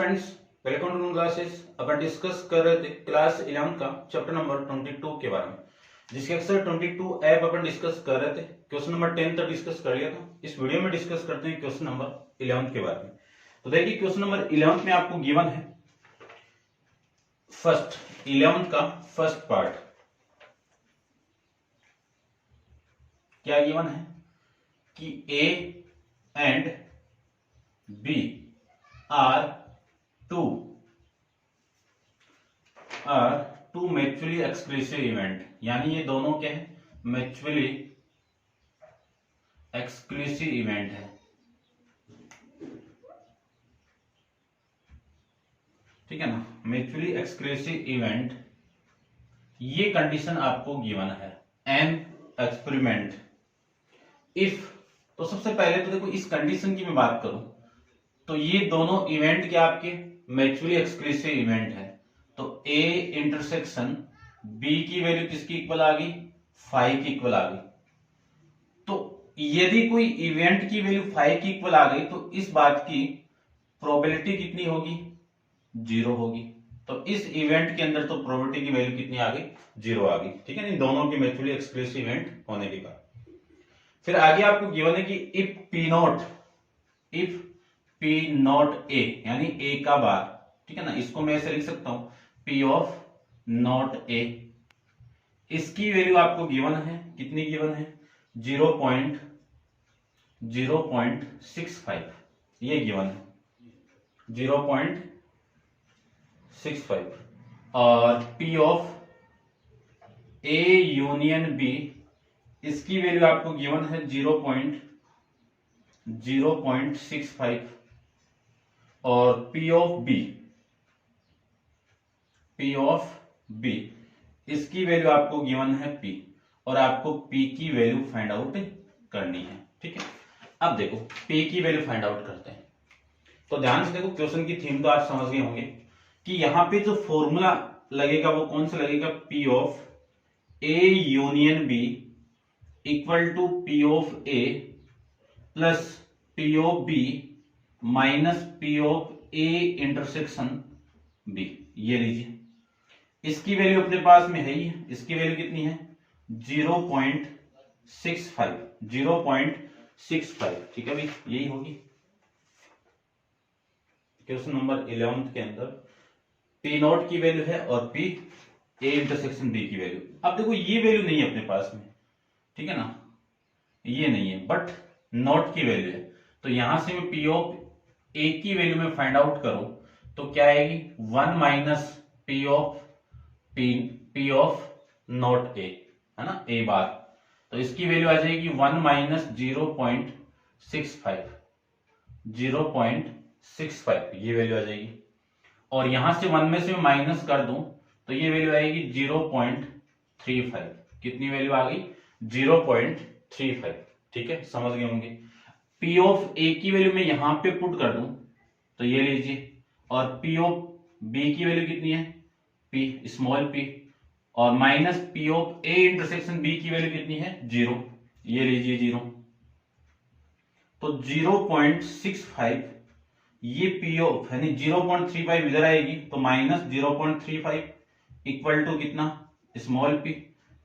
Friends, welcome to classes. अपन discuss कर रहे थे क्लास 11 का चैप्टर नंबर 22 के बारे में, जिसके अक्सर 22 ऐप अपन डिस्कस कर रहे थे। क्वेश्चन नंबर 10 तक डिस्कस कर लिया था। इस वीडियो में डिस्कस करते हैं क्वेश्चन नंबर 11 के बारे में। तो देखिए, क्वेश्चन नंबर 11 में आपको गिवन है फर्स्ट 11 का फर्स्ट पार्ट। क्या गिवन है कि A and B are two mutually exclusive event, यानी ये दोनों क्या है, म्यूचुअली एक्सक्लूसिव इवेंट है। ठीक है ना, म्यूचुअली एक्सक्लूसिव इवेंट, ये कंडीशन आपको गिवन है। एन एक्सपेरिमेंट इफ, तो सबसे पहले तो देखो इस कंडीशन की मैं बात करूं तो ये दोनों इवेंट क्या आपके म्यूचुअली एक्सक्लूसिव इवेंट है। तो ए इंटरसेक्शन बी की वैल्यू किसकी इक्वल आ गई, 5 की इक्वल आ गई। तो यदि कोई इवेंट की वैल्यू 5 की इक्वल आ गई तो इस बात की प्रोबेबिलिटी कितनी होगी, 0 होगी। तो इस इवेंट के अंदर तो प्रोबेबिलिटी की वैल्यू कितनी आ गई, 0 आ गई। ठीक है, इन दोनों के म्यूचुअली एक्सक्लूसिव इवेंट होने के बाद फिर आगे आपको गिवन है कि इफ पी नॉट ए, यानी ए का बार, ठीक है ना, इसको मैं ऐसे लिख सकता हूं पी ऑफ नॉट ए, इसकी वैल्यू आपको गिवन है, कितनी गिवन है, 0.65, ये गिवन है 0.65। और P of A union B, इसकी वैल्यू आपको गिवन है 0.65। और पी ऑफ बी, इसकी वैल्यू आपको गिवन है पी, और आपको पी की वैल्यू फाइंड आउट करनी है। ठीक है, अब देखो पी की वैल्यू फाइंड आउट करते हैं। तो ध्यान से देखो, क्वेश्चन की थीम तो आप समझ गए होंगे कि यहां पे जो फॉर्मूला लगेगा वो कौन सा लगेगा, P of A union B equal to P of A plus P of B minus P of A intersection B. ये लीजिए, इसकी वैल्यू अपने पास में है ही, इसकी वैल्यू कितनी है, 0.65। ठीक है भाई, यही होगी क्वेश्चन नंबर 11 के अंदर। पी नॉट की वैल्यू है और पी ए इंटरसेक्शन बी की वैल्यू। अब देखो ये वैल्यू नहीं है अपने पास में, ठीक है ना, ये नहीं है, बट नॉट की वैल्यू है। तो यहां से मैं पी ऑफ ए की वैल्यू में फाइंड आउट करूं तो क्या आएगी, 1 minus P of not a, है ना, ए बार। तो इसकी वैल्यू आ जाएगी 1 माइनस 0.65, ये वैल्यू आ जाएगी। और यहां से 1 में से माइनस कर दूं तो ये वैल्यू आएगी 0.35। कितनी वैल्यू आ गई, 0.35। ठीक है, समझ गए होंगे। पी ऑफ ए की वैल्यू में यहां पे पुट कर दूं तो ये लीजिए, और पी ऑफ बी की वैल्यू कितनी है, पी स्मॉल पी, और minus P of A intersection B की वैल्यू कितनी है, 0, ये लीजिए 0। तो 0.65, ये पी ऑफ यानी 0.35 इधर आएगी तो माइनस 0.35 इक्वल टू कितना, स्मॉल पी।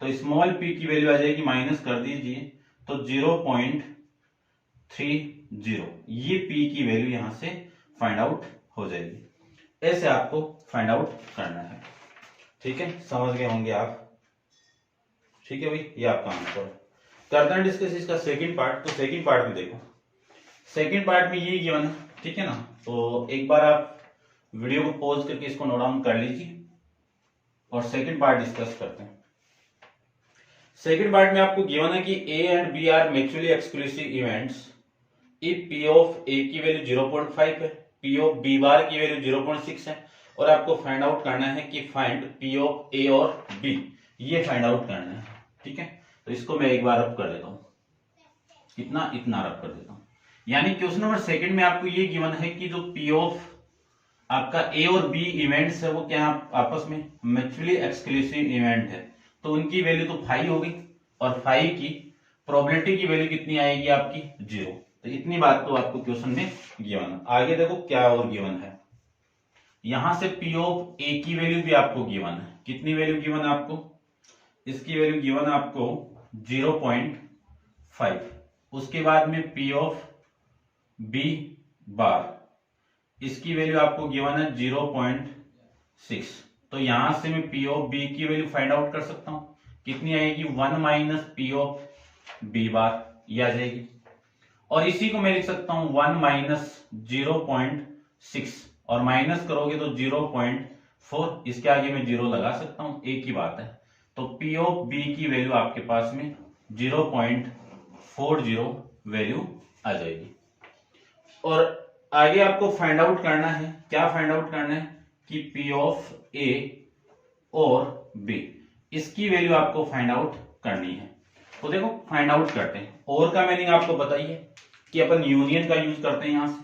तो स्मॉल पी की वैल्यू आ जाएगी, माइनस कर दीजिए तो 0.30, ये पी की वैल्यू यहां से फाइंड आउट हो जाएगी। ऐसे आपको फाइंड आउट करना है। ठीक है, समझ गए होंगे आप। ठीक है भाई, ये आपका आंसर। करते हैं डिस्कस इसका सेकंड पार्ट। तो सेकंड पार्ट में देखो, सेकंड पार्ट में ये गिवन है, ठीक है ना। तो एक बार आप वीडियो को पॉज करके इसको नोट डाउन कर लीजिए और सेकंड पार्ट डिस्कस करते हैं। सेकंड पार्ट में आपको गिवन है कि A and B are mutually exclusive events if P of A की वैल्यू 0.5 है, पी ऑफ बी बार की वैल्यू 0.6 है, और आपको फाइंड आउट करना है कि फाइंड पी ऑफ ए और बी, ये फाइंड आउट करना है। ठीक है, तो इसको मैं एक बार रब कर देता हूं, इतना रब कर देता हूं। यानी क्वेश्चन नंबर सेकंड में आपको ये गिवन है कि जो पी ऑफ आपका ए और बी इवेंट्स है वो क्या आपस में म्यूचुअली एक्सक्लूसिव इवेंट है, तो उनकी वैल्यू तो 5 होगी, और 5 की प्रोबेबिलिटी की वैल्यू कितनी आएगी आपकी, 0। तो इतनी बात तो आपको क्वेश्चन में गिवन है। आगे देखो क्या और गिवन है। यहां से पी ऑफ ए की वैल्यू भी आपको गिवन है। कितनी वैल्यू गिवन है आपको? इसकी वैल्यू गिवन है आपको 0.5। उसके बाद में पी ऑफ बी बार, इसकी वैल्यू आपको गिवन है 0.6। तो यहां से मैं पी ऑफ बी की वैल्यू फाइंड आउट कर सकता हूं। कितनी आएगी? 1 minus P of B bar, ये आ जाएगी। और इसी को मैं लिख सकता हूं 1 माइनस 0.6, और माइनस करोगे तो 0.4, इसके आगे मैं 0 लगा सकता हूं, एक ही बात है। तो पी ऑफ बी की वैल्यू आपके पास में 0.40 वैल्यू आ जाएगी। और आगे आपको फाइंड आउट करना है, क्या फाइंड आउट करना है कि पी ऑफ ए और बी, इसकी वैल्यू आपको फाइंड आउट करनी है। तो देखो फाइंड आउट करते हैं। और का मीनिंग आपको बताइए कि अपन यूनियन का यूज करते हैं यहां से,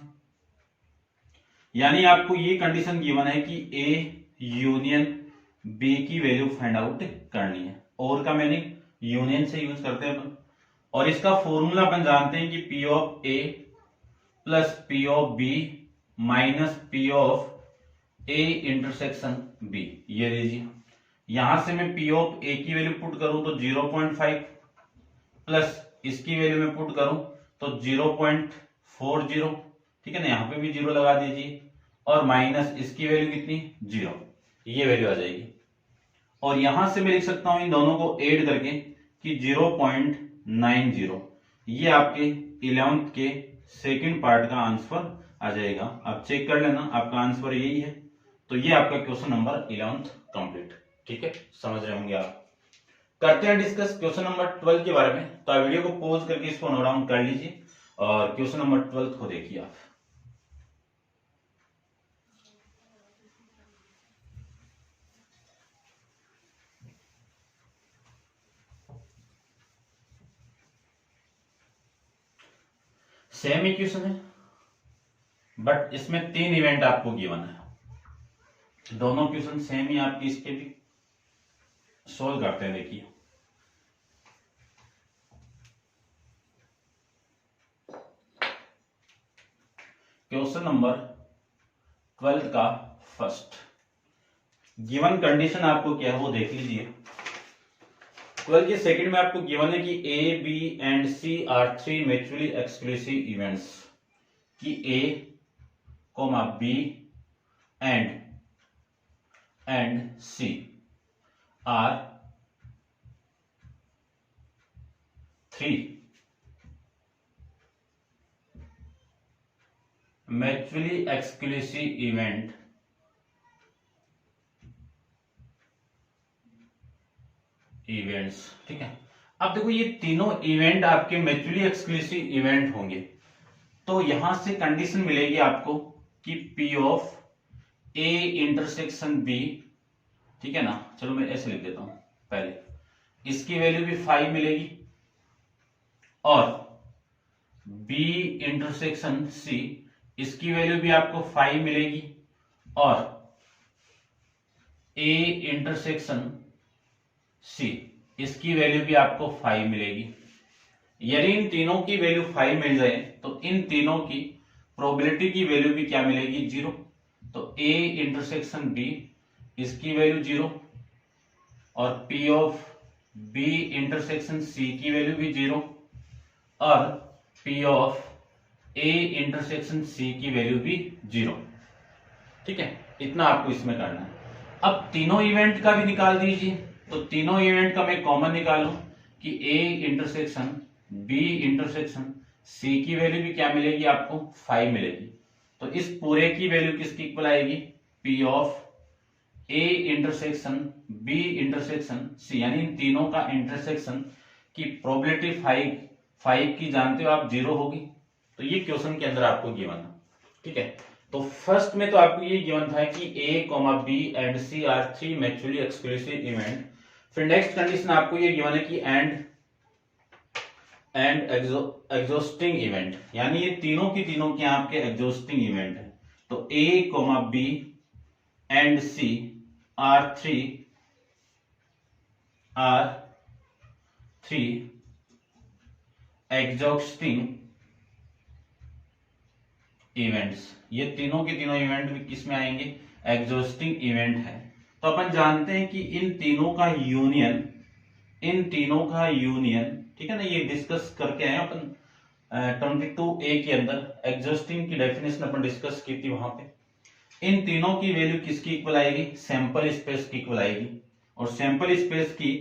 यानी आपको ये कंडीशन गिवन है कि ए यूनियन बी की वैल्यू फाइंड आउट करनी है। और का मीनिंग यूनियन से यूज करते हैं अपन, और इसका फॉर्मूला अपन जानते हैं कि P of A plus P of B minus P of A intersection B. ये लीजिए, यहां से मैं पी ऑफ ए की वैल्यू पुट करूं तो 0.5 प्लस इसकी वैल्यू में पुट करूं तो 0.40, ठीक है ना, यहां पे भी 0 लगा दीजिए, और माइनस इसकी वैल्यू कितनी? 0, ये वैल्यू आ जाएगी। और यहां से मैं लिख सकता हूं इन दोनों को ऐड करके कि 0.90, ये आपके 11th के सेकंड पार्ट का आंसर आ जाएगा। आप चेक कर लेना, आपका आंसर यही है। तो ये आपका क्वेश्चन नंबर 11th कंप्लीट। ठीक है, समझ रहे होंगे आप। करते हैं डिस्कस क्वेश्चन नंबर 12 के बारे में। तो आप वीडियो को पॉज करके इसको नोट डाउन कर लीजिए और क्वेश्चन नंबर 12 को देखिए आप। सेम इक्वेशन है, बट इसमें 3 इवेंट आपको गिवन है। दोनों क्वेश्चन सेम ही आपकी, इसके भी सोल्व करते हैं। देखिए क्वेश्चन नंबर 12 का फर्स्ट गिवन कंडीशन आपको क्या है वो देख लीजिए। 12 के सेकंड में आपको गिवन है कि A B and C are 3 mutually exclusive events, कि A comma B and C are 3 mutually exclusive events. ठीक है, अब देखो ये तीनों इवेंट आपके म्यूचुअली एक्सक्लूसिव इवेंट होंगे। तो यहां से कंडीशन मिलेगी आपको कि P of A intersection B, ठीक है ना, चलो मैं ऐसे लिख देता हूं पहले, इसकी वैल्यू भी 5 मिलेगी, और बी इंटरसेक्शन सी, इसकी वैल्यू भी आपको 5 मिलेगी, और ए इंटरसेक्शन सी, इसकी वैल्यू भी आपको 5 मिलेगी। यदि इन तीनों की वैल्यू 5 मिल जाए तो इन तीनों की प्रोबेबिलिटी की वैल्यू भी क्या मिलेगी? 0। तो ए इंटरसेक्शन बी, इसकी वैल्यू 0, और P of B intersection C की वैल्यू भी 0, और P of A intersection C की वैल्यू भी 0। ठीक है, इतना आपको इसमें करना है। अब तीनों इवेंट का भी निकाल दीजिए। तो तीनों इवेंट का मैं कॉमन निकालूं कि A intersection B intersection C की वैल्यू भी क्या मिलेगी? आपको 5 मिलेगी। तो इस पूरे की वैल्यू किसकी इक्वल आएगी? P of A intersection B intersection C, यानी इन तीनों का इंटरसेक्शन की प्रोबेबिलिटी 5 की जानते हो आप 0 होगी। तो ये क्वेश्चन के अंदर आपको गिवन है। ठीक है, तो फर्स्ट में तो आपको ये गिवन था कि A comma B and C are 3 mutually exclusive event. फिर नेक्स्ट कंडीशन आपको ये गिवन है कि एंड एग्जॉस्टिंग इवेंट, यानी ये तीनों की तीनों के आपके एग्जॉस्टिंग इवेंट है। तो A comma B and C are 3 exhausting events. ये तीनों के तीनों इवेंट भी किस में आएंगे? एग्जॉस्टिंग इवेंट है। तो अपन जानते हैं कि इन तीनों का यूनियन, ठीक है ना, ये डिस्कस करके आए अपन 22A के अंदर एग्जॉस्टिंग की डेफिनेशन अपन डिस्कस की थी वहां पे। इन तीनों की वैल्यू किसकी इक्वल आएगी, सैंपल स्पेस की इक्वल आएगी, और सैंपल स्पेस की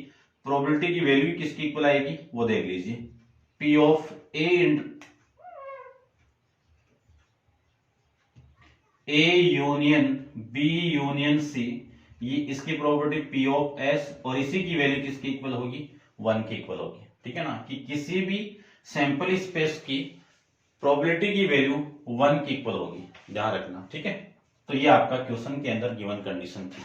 प्रोबेबिलिटी की वैल्यू किसकी इक्वल आएगी वो देख लीजिए, P of A union B union C, ये इसकी प्रोबेबिलिटी P ऑफ S, और इसी की वैल्यू किसकी इक्वल होगी, 1 की इक्वल होगी। ठीक है ना, कि किसी भी सैंपल स्पेस की प्रोबेबिलिटी की वैल्यू 1 की इक्वल होगी, ध्यान रखना। ठीक है, तो ये आपका क्वेश्चन के अंदर गिवन कंडीशन थी।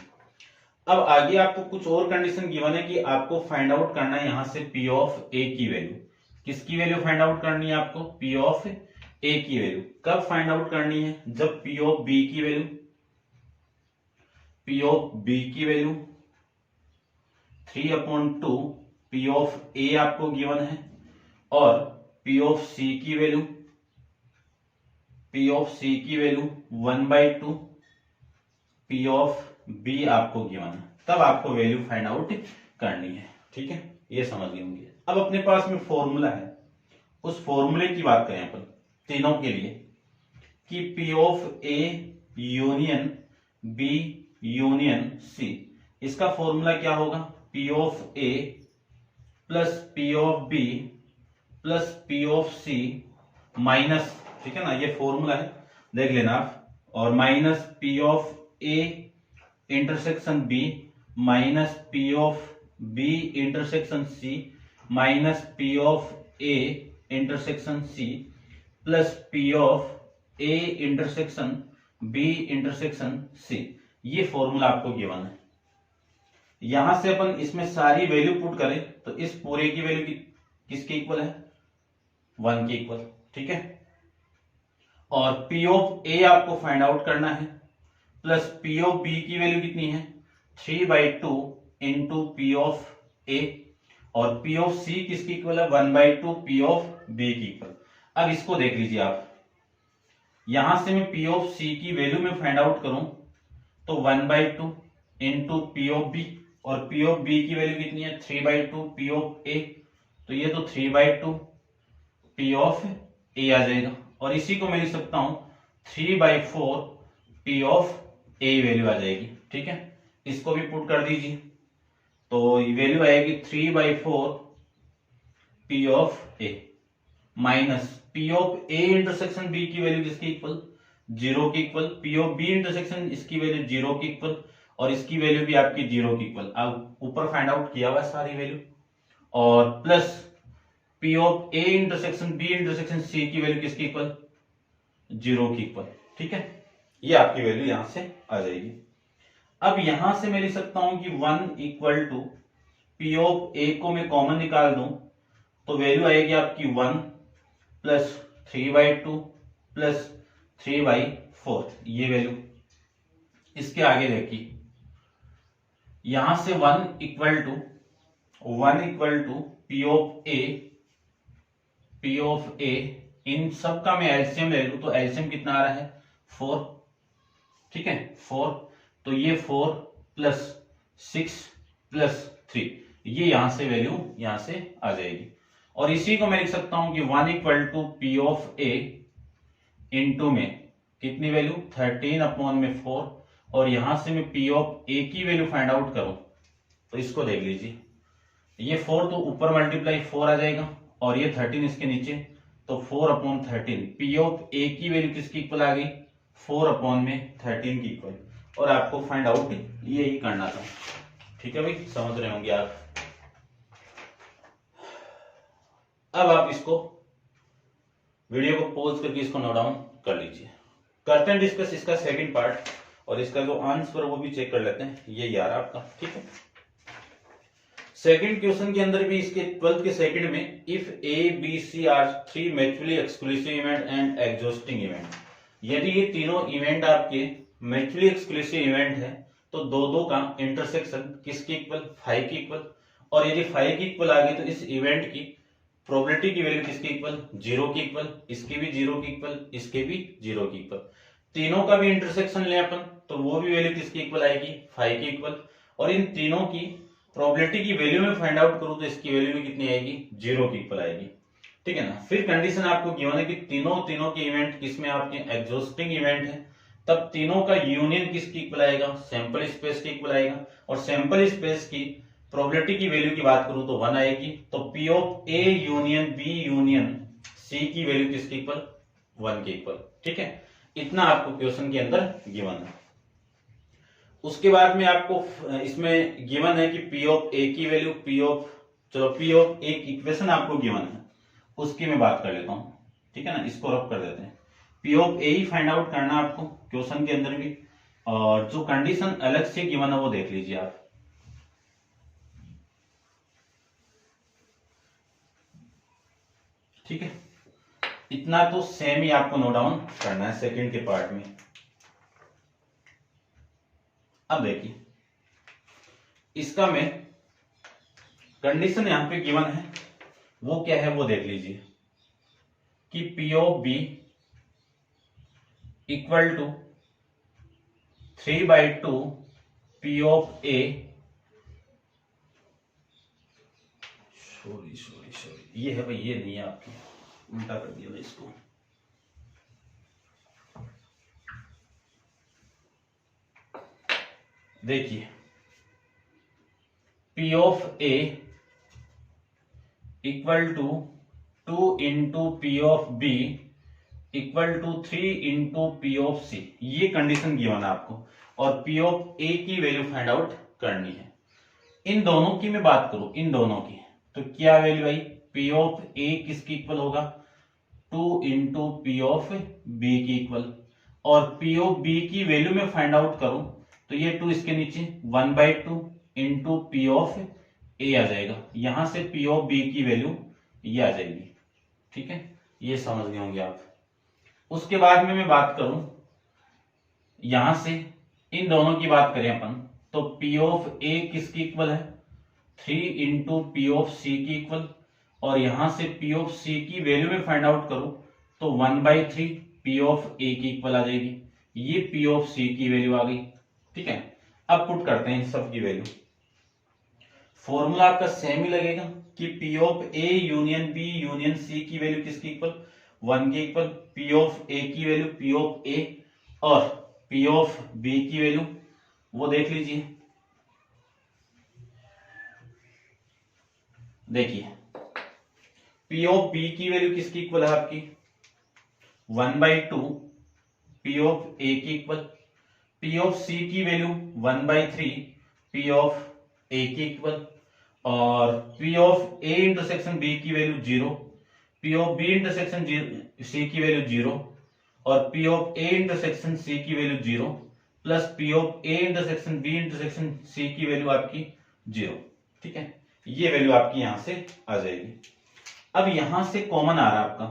अब आगे आपको कुछ और कंडीशन गिवन है कि आपको फाइंड आउट करना है यहां से P ऑफ A की वैल्यू। किसकी वैल्यू फाइंड आउट करनी है आपको, P ऑफ A की वैल्यू। कब फाइंड आउट करनी है, जब P ऑफ B की वैल्यू, P ऑफ B की वैल्यू 3/2 P ऑफ A आपको गिवन है, और P ऑफ C की वैल्यू, P ऑफ C की वैल्यू 1/2 P ऑफ B आपको गिवन है। तब आपको वैल्यू फाइंड आउट करनी है। ठीक है, ये समझ गए होंगे। अब अपने पास में फॉर्मूला है, उस फॉर्मूले की बात करें अपन तीनों के लिए कि P of A union B union C, इसका फॉर्मूला क्या होगा, P of A plus P of B plus P of C minus, ठीक है ना, ये फॉर्मूला है, देख लेना आप, और minus P of A intersection B minus P of B intersection C minus P of A intersection C plus P of A intersection B intersection C, ये फॉर्मूला आपको गिवन है। यहां से अपन इसमें सारी वैल्यू पुट करें तो इस पूरे की वैल्यू किसके इक्वल है, 1 के इक्वल। ठीक है, और P ऑफ A आपको फाइंड आउट करना है, प्लस P ऑफ B की वैल्यू कितनी है, 3/2 इंटू P ऑफ A, और P ऑफ C किसकी इक्वल है, 1/2 P ऑफ B की इक्वल। अब इसको देख लीजिए आप, यहां से मैं P ऑफ C की वैल्यू में फाइंड आउट करूं तो 1/2 इंटू P ऑफ B, और P ऑफ B की वैल्यू कितनी है, 3/2 P ऑफ A, तो ये तो 3/2 P ऑफ A आ जाएगा, और इसी को मैं लिख सकता हूं 3/4 P ऑफ A वैल्यू आ जाएगी। ठीक है, इसको भी पुट कर दीजिए, तो वैल्यू आएगी 3/4 P of A minus P of A intersection B की वैल्यू किसकी इक्वल, 0 की equal, P of B intersection इसकी वैल्यू 0 की इक्वल, और इसकी वैल्यू भी आपकी 0 की इक्वल। अब ऊपर फाइंड आउट किया हुआ सारी वैल्यू, और plus P of A intersection B intersection C की वैल्यू किसकी इक्वल, 0 की इक्वल। ठीक है, ये आपकी वैल्यू यहां से आ जाएगी। अब यहां से मैं लिख सकता हूं कि 1 equal to P of A को मैं कॉमन निकाल दूं तो वैल्यू आएगी आपकी 1 प्लस 3/2 प्लस 3/4, ये वैल्यू। इसके आगे देखिए, यहां से 1 equal to P of A, इन सब का मैं एलसीएम ले लूं तो एलसीएम कितना आ रहा है, 4। ठीक है, 4, तो ये 4 प्लस 6 प्लस 3, ये यहां से वैल्यू यहां से आ जाएगी। और इसी को मैं लिख सकता हूं कि 1 equal to P of A into में कितनी वैल्यू, 13/4, और यहां से मैं P ऑफ A की वैल्यू फाइंड आउट करूं तो इसको देख लीजिए, ये 4 तो ऊपर मल्टीप्लाई 4 आ जाएगा, और ये 13 इसके नीचे, तो 4/13 P ऑफ A की वैल्यू किसकी इक्वल आ गई, 4/13 की इक्वल, और आपको फाइंड आउट यही करना था। ठीक है भाई, समझ रहे होंगे आप। अब आप इसको वीडियो को पॉज करके इसको नोट डाउन कर लीजिए। करते हैं डिस्कस इसका सेकंड पार्ट, और इसका जो आंसर वो भी चेक कर लेते हैं। ये यार आपका, ठीक है, सेकंड क्वेश्चन के अंदर भी इसके 12th के सेकंड में, if A B C are 3 mutually exclusive event and exhausting event, यदि ये तीनों इवेंट आपके म्यूचुअली एक्सक्लूसिव इवेंट है तो दो का इंटरसेक्शन किसकी इक्वल, 5 की इक्वल, और यदि 5 की इक्वल आ गई तो इस इवेंट की प्रोबेबिलिटी की वैल्यू किसकी इक्वल, 0 की इक्वल, इसकी भी 0 की इक्वल, इसके भी 0 की इक्वल। तीनों का भी इंटरसेक्शन ले अपन तो वो भी वैल्यू किसकी इक्वल आएगी, 5 की इक्वल। और इन तीनों की प्रोबेबिलिटी की वैल्यू में फाइंड आउट करूं तो इसकी वैल्यू भी कितनी आएगी, 0 की इक्वल आएगी। ठीक है ना। फिर कंडीशन आपको गिवन है कि तीनों के इवेंट किसमें आपके एग्जॉस्टिंग इवेंट है, तब तीनों का यूनियन किसकी इक्वल आएगा, सैंपल स्पेस की इक्वल आएगा। और सैंपल स्पेस की प्रोबेबिलिटी की वैल्यू की बात करूं तो 1 आएगी। तो P of A union B union C की वैल्यू किसकी इक्वल, 1 के इक्वल। ठीक है, इतना आपको क्वेश्चन के अंदर गिवन है। उसके बाद में आपको इसमें गिवन है कि पी ऑफ ए की वैल्यू, पी ऑफ एक इक्वेशन आपको गिवन है, उसकी मैं बात कर लेता हूं। ठीक है ना, इसको रफ कर देते हैं। P of A he find out करना आपको क्वेश्चन के अंदर भी, और जो कंडीशन अलग से गिवन है वो देख लीजिए आप। ठीक है, इतना तो सेम ही आपको नोट डाउन करना है सेकंड के पार्ट में। अब देखिए, इसका मैं कंडीशन यहां पे गिवन है, वो क्या है वो देख लीजिए कि P of B equal to 3/2 P of A, sorry ये है भाई, ये नहीं है आपकी, उल्टा कर दिया भाई इसको। देखिए, P of A equal to 2 into P of B equal to 3 into P of C, ये कंडीशन गिवन है आपको। और पी ऑफ ए की वैल्यू फाइंड आउट करनी है। इन दोनों की मैं बात करूं, इन दोनों की, तो क्या वैल्यू आई, पी ऑफ ए किसकी इक्वल होगा, 2 इंटू पी ऑफ बी की इक्वल। और पी ऑफ बी की वैल्यू में फाइंड आउट करूं तो ये 2 इसके नीचे 1/2 इंटू पी ऑफ ए आ जाएगा। यहां से पी ऑफ बी की वैल्यू ये आ जाएगी। ठीक है, ये समझ गए होंगे आप। उसके बाद में मैं बात करूं, यहां से इन दोनों की बात करें अपन, तो पी ऑफ ए किसकी इक्वल है, 3 इंटू पी ऑफ सी की इक्वल। और यहां से पी ऑफ सी की वैल्यू में फाइंड आउट करूं तो 1/3 पी ऑफ ए की इक्वल आ जाएगी। ये पी ऑफ सी की वैल्यू आ गई। ठीक है, अब पुट करते हैं इन सब की वैल्यू। फॉर्मूला आपका सेम ही लगेगा कि P of A union B union C की वैल्यू किसकी इक्वल, 1 के इक्वल। पी ऑफ ए की वैल्यू पी ऑफ ए और पी ऑफ बी की वैल्यू वो देख लीजिए। देखिए, पी ऑफ बी की वैल्यू किसकी इक्वल है आपकी, 1/2 पी ऑफ ए की इक्वल। पी ऑफ सी की वैल्यू 1/3 पी ऑफ ए की इक्वल। और P of A intersection B की value 0, P of B intersection C की वैल्यू 0, और P of A intersection C की value 0, plus P of A intersection B intersection C की value आपकी 0। ठीक है, ये वैल्यू आपकी यहां से आ जाएगी। अब यहां से कॉमन आ रहा है आपका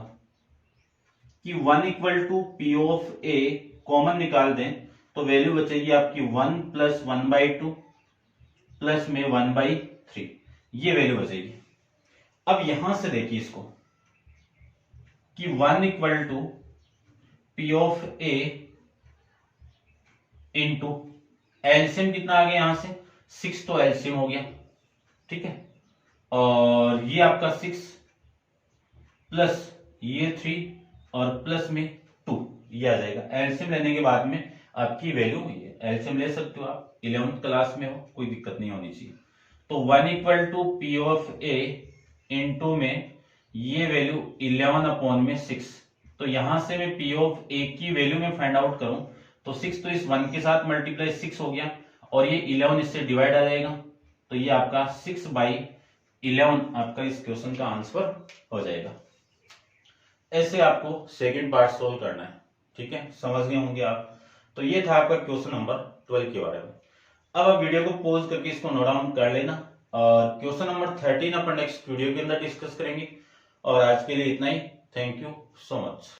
कि 1 equal to P of A, common निकाल दें तो वैल्यू बचेगी आपकी 1 प्लस 1/2 प्लस में 1/3, ये वैल्यू बचेगी। अब यहां से देखिए इसको कि 1 equal to P of A into LCM कितना आ गया, यहां से 6 तो एलसीएम हो गया। ठीक है, और ये आपका 6 प्लस ये 3 और प्लस में 2, ये आ जाएगा। एलसीएम लेने के बाद में आपकी वैल्यू, एलसीएम ले सकते हो आप, 11th क्लास में हो, कोई दिक्कत नहीं होनी चाहिए। तो 1 equal to P of A into में ये वैल्यू 11/6। तो यहां से मैं पी ऑफ ए की वैल्यू में फाइंड आउट करूं तो 6 तो इस 1 के साथ मल्टीप्लाई 6 हो गया, और ये 11 इससे डिवाइड आ जाएगा। तो ये आपका 6/11 आपका इस क्वेश्चन का आंसर हो जाएगा। ऐसे आपको सेकंड पार्ट सोल्व करना है। ठीक है, समझ गए होंगे आप। तो ये था आपका क्वेश्चन नंबर 12 के बारे में। अब आप वीडियो को पॉज करके इसको नोट डाउन कर लेना, और क्वेश्चन नंबर 13 अपन नेक्स्ट वीडियो के अंदर डिस्कस करेंगे। और आज के लिए इतना ही। Thank you so much.